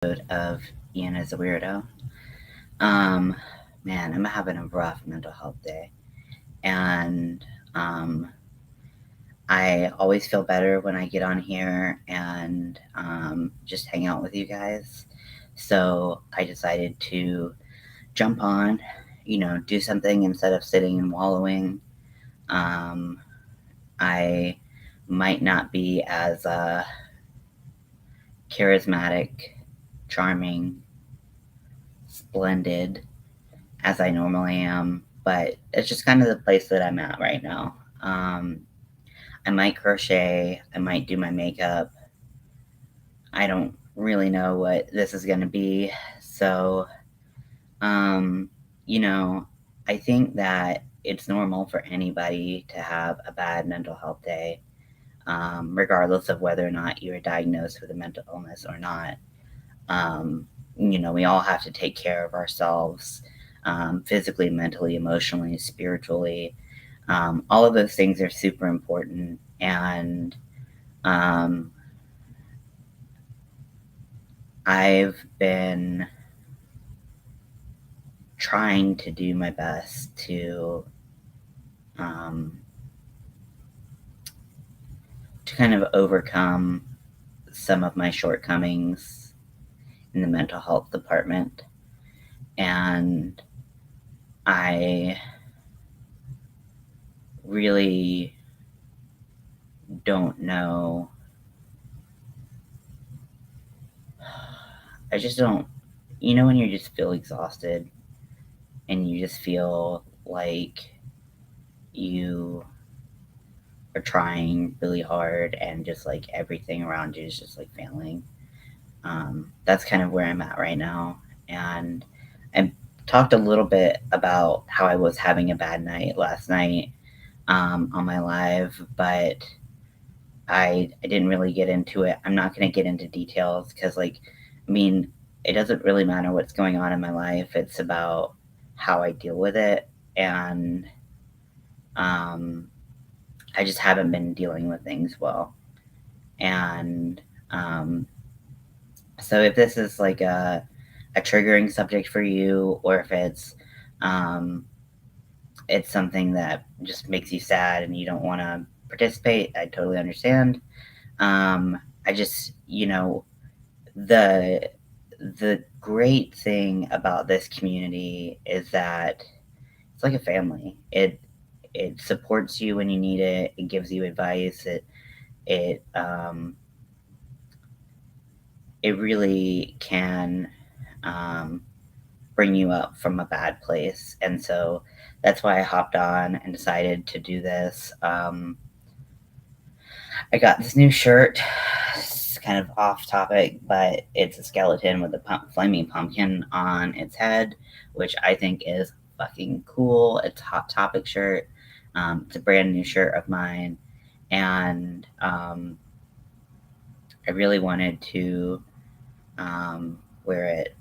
Of Ian as a Weirdo. Um, Man, I'm having a rough mental health day. And um, I always feel better when I get on here and just hang out with you guys. So I decided to jump on, do something instead of sitting and wallowing. Um, I might not be as charismatic, charming, splendid as I normally am, but it's just kind of the place that I'm at right now. I might crochet, I might do my makeup. I don't really know what this is going to be. So, um, you know, I think that it's normal for anybody to have a bad mental health day, regardless of whether or not you are diagnosed with a mental illness or not. Um, we all have to take care of ourselves, physically, mentally, emotionally, spiritually. All of those things are super important. And um, I've been trying to do my best um, to kind of overcome some of my shortcomings in the mental health department. And I really don't know. I just don't, when you just feel exhausted and you just feel like you are trying really hard and just like everything around you is just like failing. That's kind of where I'm at right now. And I talked a little bit about how I was having a bad night last night on my live, but I didn't really get into it. I'm not going to get into details because, it doesn't really matter what's going on in my life. It's about how I deal with it. And um, I just haven't been dealing with things well. And so if this is like a triggering subject for you, or if um, it's something that just makes you sad and you don't want to participate, I totally understand. I just, the the great thing about this community is that it's like a family. It supports you when you need it. It gives you advice. It really can um, bring you up from a bad place. And so that's why I hopped on and decided to do this. I got this new shirt. It's kind of off topic, but it's a skeleton with a flaming pumpkin on its head, which I think is fucking cool. It's a Hot Topic shirt. It's a brand new shirt of mine. And I really wanted to wear it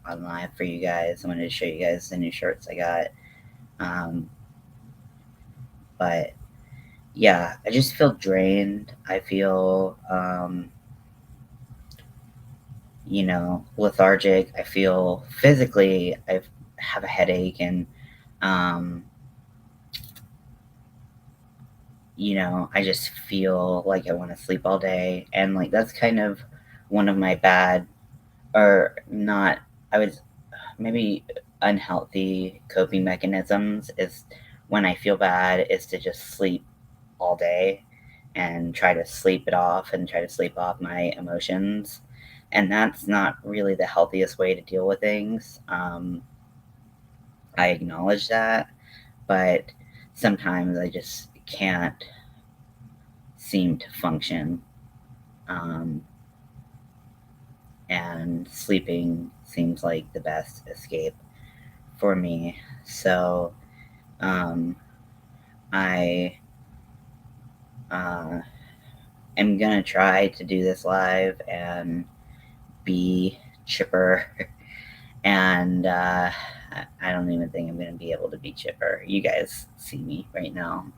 on live for you guys. I wanted to show you guys the new shirts I got. Um, but yeah, I just feel drained. I feel, lethargic. I feel physically, I have a headache, and, um, I just feel like I want to sleep all day. And like, that's kind of one of my bad, or not, I was maybe unhealthy coping mechanisms is when I feel bad is to just sleep all day and try to sleep it off and try to sleep off my emotions. And that's not really the healthiest way to deal with things. I acknowledge that, but sometimes I just can't seem to function. Um, and sleeping seems like the best escape for me. So um, I uh, am gonna try to do this live and be chipper. And I don't even think I'm gonna be able to be chipper. You guys see me right now.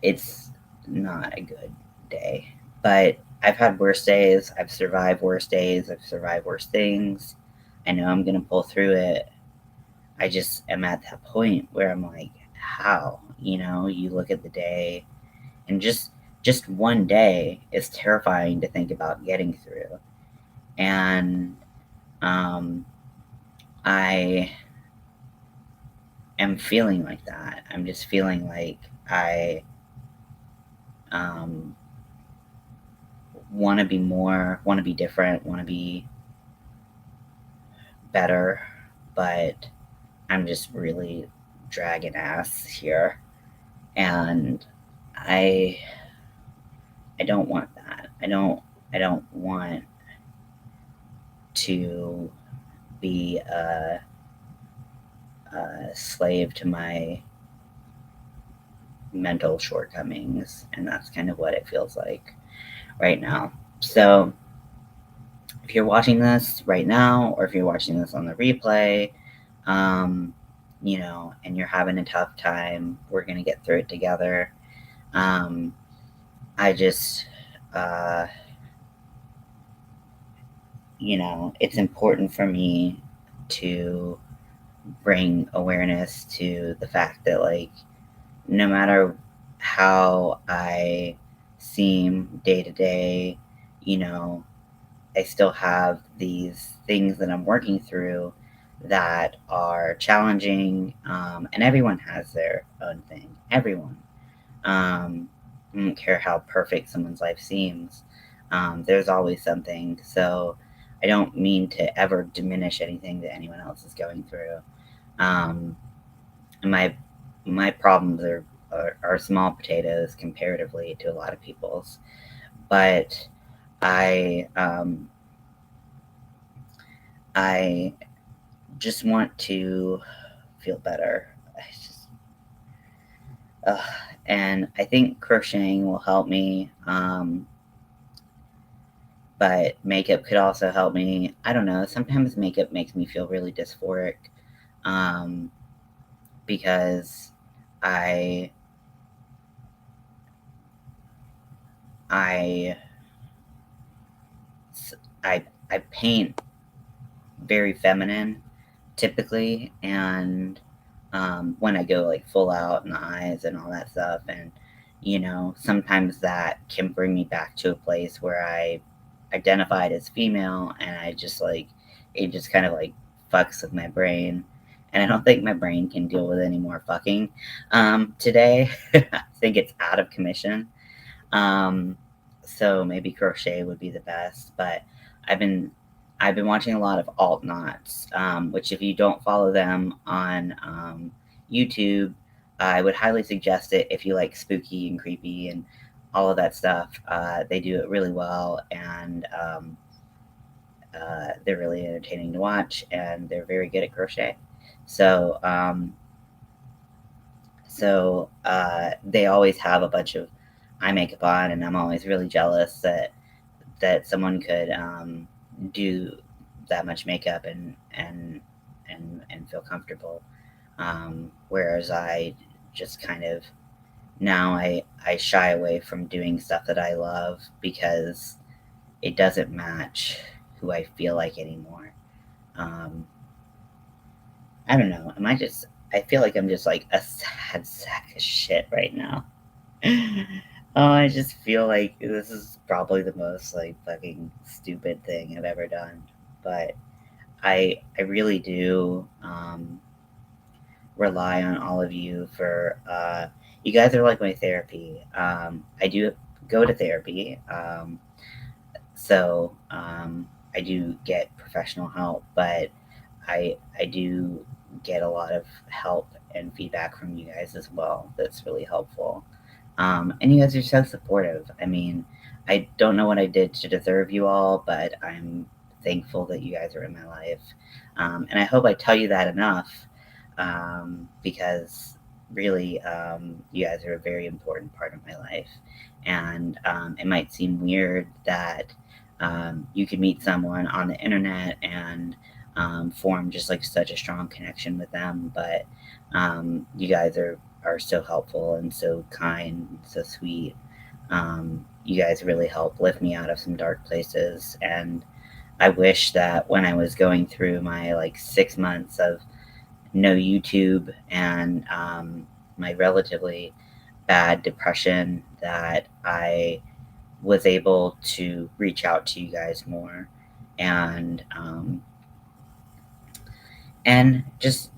It's not a good day, but I've had worse days. I've survived worse days. I've survived worse things. I know I'm going to pull through it. I just am at that point where I'm like, how? You know, you look at the day, and just one day is terrifying to think about getting through. And um, I am feeling like that. I'm just feeling like I um, want to be more, want to be different, want to be better, but I'm just really dragging ass here, and I I don't want that. I don't want to be a slave to my mental shortcomings, and that's kind of what it feels like right now. So if you're watching this right now, or if you're watching this on the replay, um, you know, and you're having a tough time, we're gonna get through it together. Um, I just, uh, you know, it's important for me to bring awareness to the fact that, like, no matter how I seem day to day, you know, I still have these things that I'm working through that are challenging, and everyone has their own thing. Everyone. I don't care how perfect someone's life seems. There's always something. So I don't mean to ever diminish anything that anyone else is going through. Um, and my problems are small potatoes comparatively to a lot of people's, but I I just want to feel better. I just, uh, and I think crocheting will help me. But makeup could also help me. I don't know. Sometimes makeup makes me feel really dysphoric, um, because I I I paint very feminine typically, and when I go like full out in the eyes and all that stuff, and you know, sometimes that can bring me back to a place where I identified as female, and I just like it just kind of like fucks with my brain. And I don't think my brain can deal with any more fucking today. I think it's out of commission. Um, so maybe crochet would be the best, but I've been I've been watching a lot of alt knots, which if you don't follow them on YouTube, I would highly suggest it if you like spooky and creepy and all of that stuff. They do it really well, and they're really entertaining to watch, and they're very good at crochet. So they always have a bunch of eye makeup on, and I'm always really jealous that someone could do that much makeup and feel comfortable. Whereas I just kind of now I shy away from doing stuff that I love because it doesn't match who I feel like anymore. Um, I don't know. I feel like I'm just like a sad sack of shit right now. Oh, I just feel like this is probably the most like fucking stupid thing I've ever done. But I really do rely on all of you for you guys are like my therapy. I do go to therapy. So I do get professional help, but I do get a lot of help and feedback from you guys as well. That's really helpful. And you guys are so supportive. I mean, I don't know what I did to deserve you all, but I'm thankful that you guys are in my life. And I hope I tell you that enough, because really, you guys are a very important part of my life. And it might seem weird that you could meet someone on the internet and form just like such a strong connection with them, but you guys are so helpful and so kind and so sweet. you guys really help lift me out of some dark places. And I wish that when I was going through my like 6 months of no YouTube and my relatively bad depression, that I was able to reach out to you guys more and just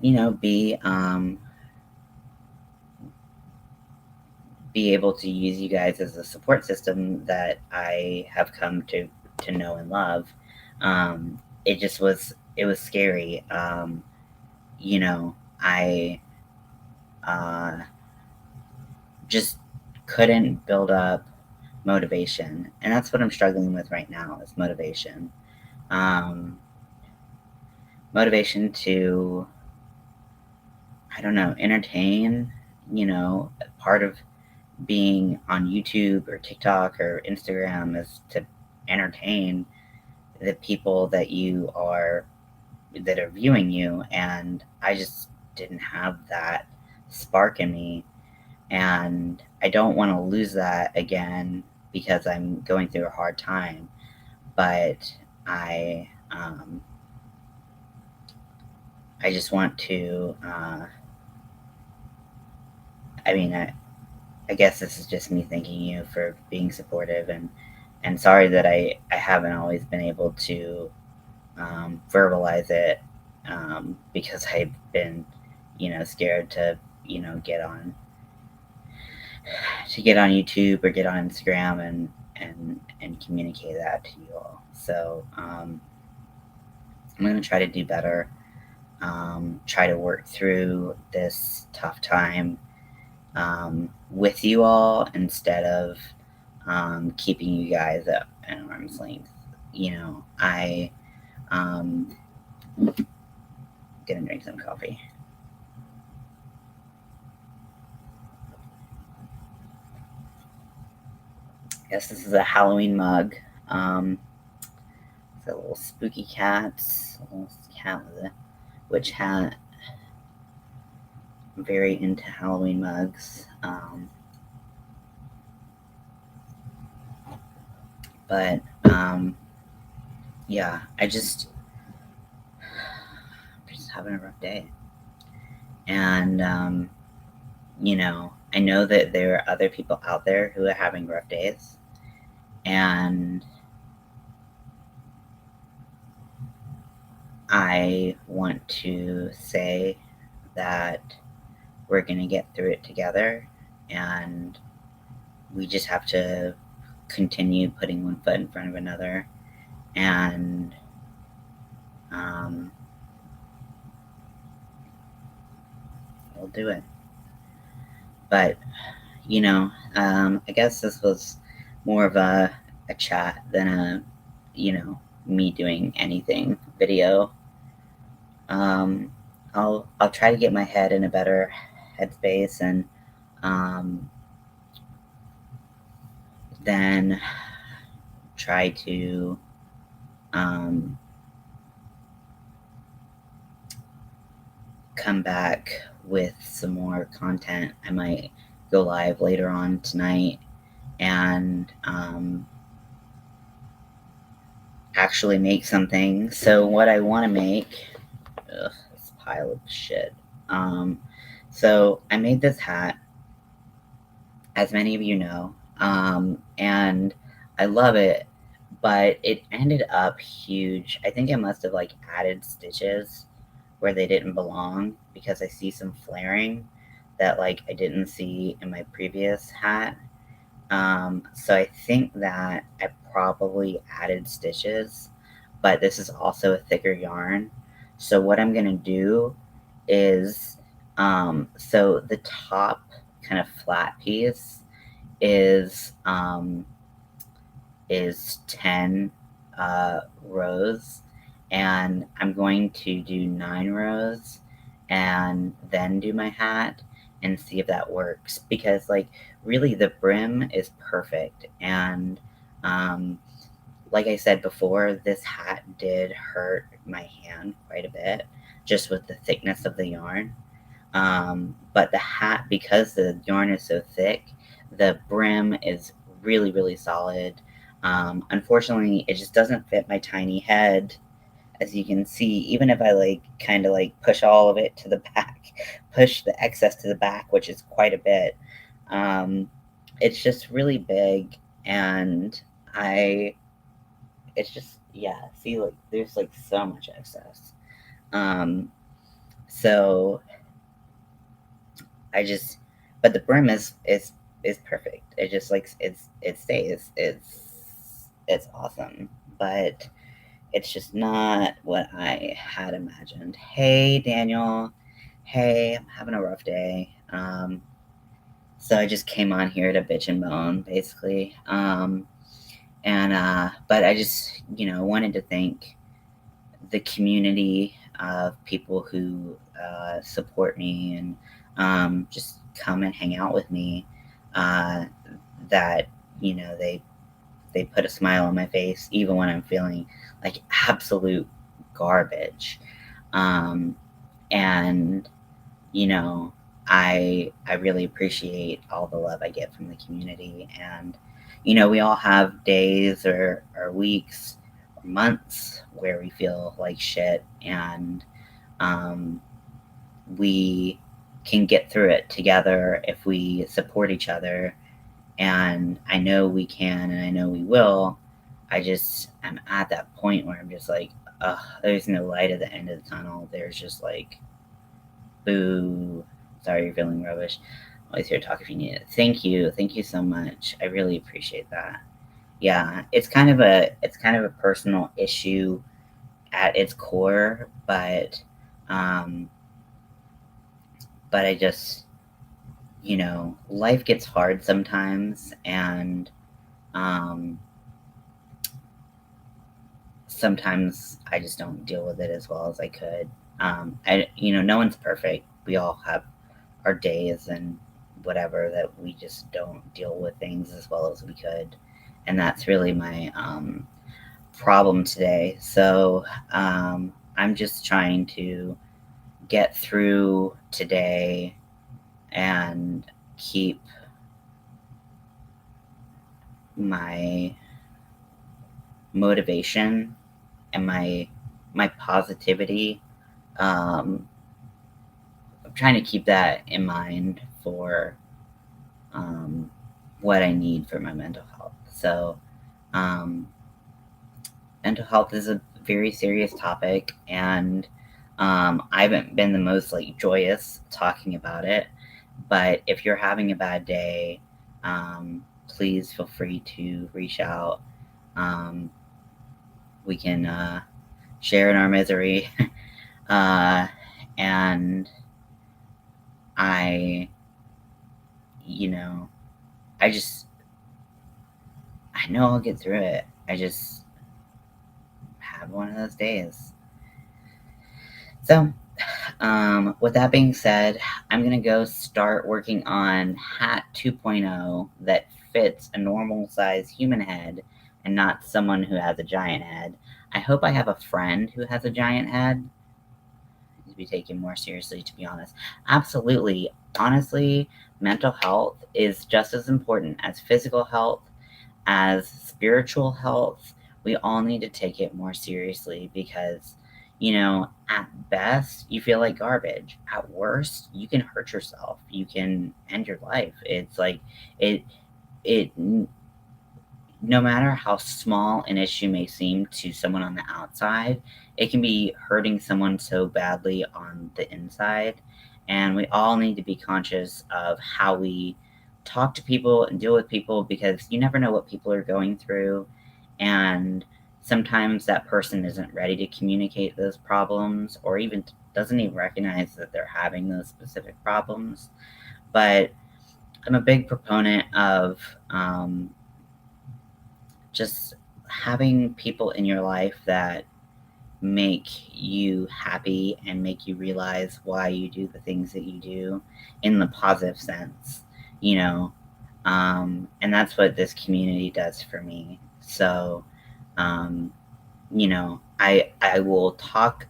be able to use you guys as a support system that I have come to know and love. It was scary. I just couldn't build up motivation, and that's what I'm struggling with right now is motivation. Um, Motivation to, I don't know, entertain. Part of being on YouTube or TikTok or Instagram is to entertain the people that are viewing you, and I just didn't have that spark in me, and I don't want to lose that again because I'm going through a hard time. But I just want to. I mean, I guess this is just me thanking you for being supportive, and sorry that I haven't always been able to verbalize it because I've been scared to get on YouTube or get on Instagram and communicate that to you all. So I'm gonna try to do better. Try to work through this tough time with you all instead of keeping you guys at an arm's length. I gonna drink some coffee. Yes, this is a Halloween mug. It's a little spooky cat, a little cat with a witch hat. I'm very into Halloween mugs. But yeah, I'm just having a rough day. And I know that there are other people out there who are having rough days. And I want to say that we're going to get through it together, and we just have to continue putting one foot in front of another, and we'll do it. But I guess this was more of a chat than a me doing anything video. I'll try to get my head in a better headspace, and then try to come back with some more content. I might go live later on tonight and actually make something. So what I want to make, this pile of shit. So I made this hat, as many of you know, and I love it, but it ended up huge. I think I must have added stitches where they didn't belong because I see some flaring that I didn't see in my previous hat. So I think that I probably added stitches, but this is also a thicker yarn. So what I'm gonna do is, so the top kind of flat piece is 10 rows, and I'm going to do 9 rows and then do my hat and see if that works, because really the brim is perfect. And like I said before, this hat did hurt my hand quite a bit just with the thickness of the yarn. But the hat, because the yarn is so thick, the brim is really, really solid. Unfortunately, it just doesn't fit my tiny head. As you can see, even if I like kind of like push all of it to the back, push the excess to the back, which is quite a bit, um, it's just really big. And I, it's just, yeah, see, like, there's like so much excess. Um, so I just, but the brim is perfect. It just like it stays. It's awesome, but it's just not what I had imagined. Hey, Daniel. Hey, I'm having a rough day. So I just came on here to bitch and moan, basically. And but I just, wanted to thank the community of people who support me and just come and hang out with me. Uh, that they put a smile on my face even when I'm feeling like absolute garbage. Um, and you know, I really appreciate all the love I get from the community. And we all have days or weeks or months where we feel like shit, and um, we can get through it together if we support each other. And I know we can, and I know we will. I'm at that point where I'm just like, ugh, there's no light at the end of the tunnel. There's just like, boo. Sorry you're feeling rubbish. Always here to talk if you need it. Thank you. Thank you so much. I really appreciate that. Yeah, it's kind of a personal issue at its core, um but I just, life gets hard sometimes, and um sometimes I just don't deal with it as well as I could. No one's perfect. We all have our days and whatever that we just don't deal with things as well as we could, and that's really my problem today. So I'm just trying to get through today and keep my motivation and my positivity. I'm trying to keep that in mind for um, what I need for my mental health. So, um, mental health is a very serious topic, and I haven't been the most like joyous talking about it. But if you're having a bad day, please feel free to reach out. Um, we can share in our misery. uh, and I, you know, I just, I know I'll get through it. I just have one of those days. So, with that being said, I'm gonna go start working on Hat 2.0 that fits a normal size human head and not someone who has a giant head. I hope I have a friend who has a giant head. To be taken more seriously, to be honest. Absolutely. Honestly, mental health is just as important as physical health, as spiritual health. We all need to take it more seriously because, at best, you feel like garbage. At worst, you can hurt yourself. You can end your life. It's like, it, it, no matter how small an issue may seem to someone on the outside, it can be hurting someone so badly on the inside. And we all need to be conscious of how we talk to people and deal with people, because you never know what people are going through. And sometimes that person isn't ready to communicate those problems, or even doesn't even recognize that they're having those specific problems. But I'm a big proponent of just having people in your life that make you happy and make you realize why you do the things that you do in the positive sense, you know. And that's what this community does for me. So, um, I will talk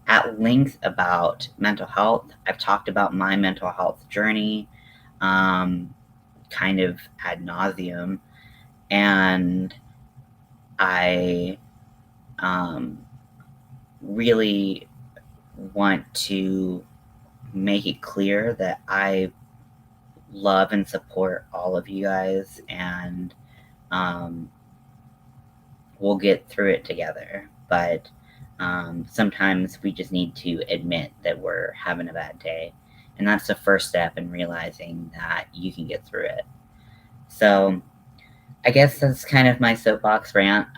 at length about mental health. I've talked about my mental health journey, kind of ad nauseum. And I really want to make it clear that I love and support all of you guys, and we'll get through it together. But sometimes we just need to admit that we're having a bad day. And that's the first step in realizing that you can get through it. So I guess that's kind of my soapbox rant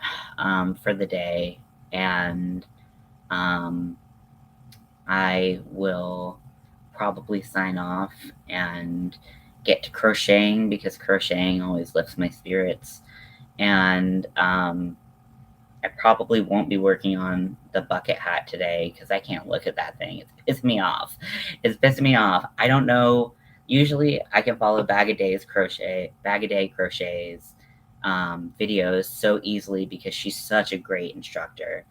for the day. And I will probably sign off and get to crocheting, because crocheting always lifts my spirits. And I probably won't be working on the bucket hat today because I can't look at that thing. It's pissing me off. It's pissing me off. I don't know. Usually I can follow Bag of Day Crochet's videos so easily because she's such a great instructor.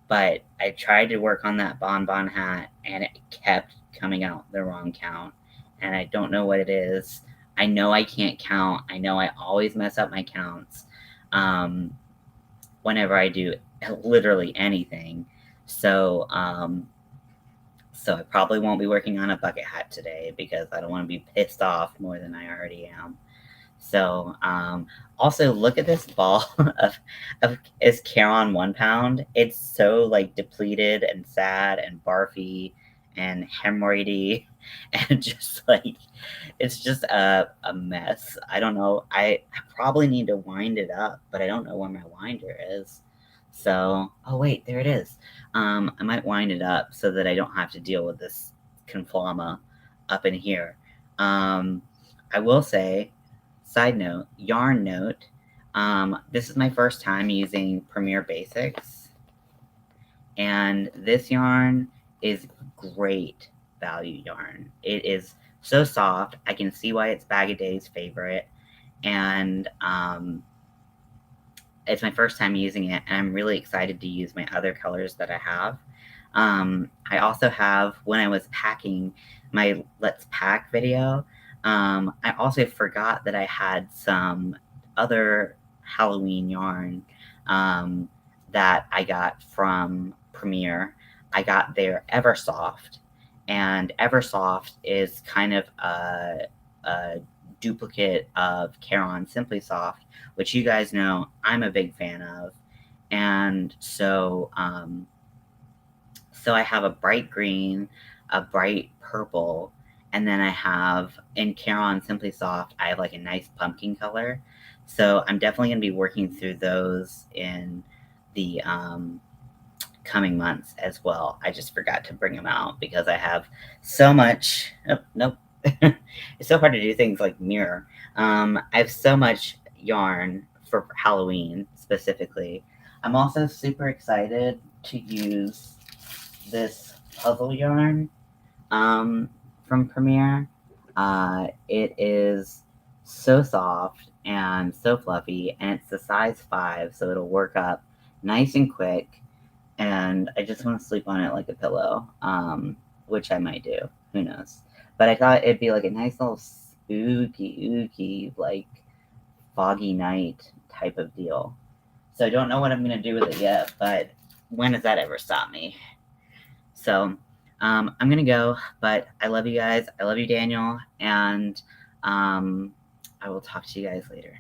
But I tried to work on that bonbon hat and it kept coming out the wrong count. And I don't know what it is. I know I can't count. I know I always mess up my counts whenever I do literally anything. So I probably won't be working on a bucket hat today because I don't want to be pissed off more than I already am. So also look at this ball of is Caron 1 pound. It's so like depleted and sad and barfy and hemorrhoidy and just like it's just a mess. I don't know. I probably need to wind it up, but I don't know where my winder is. So oh wait, there it is. I might wind it up so that I don't have to deal with this conflama up in here. I will say, side note, yarn note, this is my first time using Premier Basics, and this yarn is great value yarn. It is so soft. I can see why it's Bag of Day's favorite, and it's my first time using it, and I'm really excited to use my other colors that I have. I also have, when I was packing my Let's Pack video, I also forgot that I had some other Halloween yarn that I got from Premier. I got their Eversoft, and Eversoft is kind of a duplicate of Caron Simply Soft, which you guys know I'm a big fan of. And so I have a bright green, a bright purple, and then I have, in Caron Simply Soft, I have like a nice pumpkin color. So I'm definitely going to be working through those in the coming months as well. I just forgot to bring them out because I have so much. Oh, nope. It's so hard to do things like mirror. I have so much yarn for Halloween specifically. I'm also super excited to use this puzzle yarn from Premier. It is so soft and so fluffy, and it's the size 5, so it'll work up nice and quick. And I just want to sleep on it like a pillow, which I might do. Who knows? But I thought it'd be like a nice little spooky, like foggy night type of deal. So I don't know what I'm going to do with it yet, but when does that ever stop me? So I'm going to go, but I love you guys. I love you, Daniel. And I will talk to you guys later.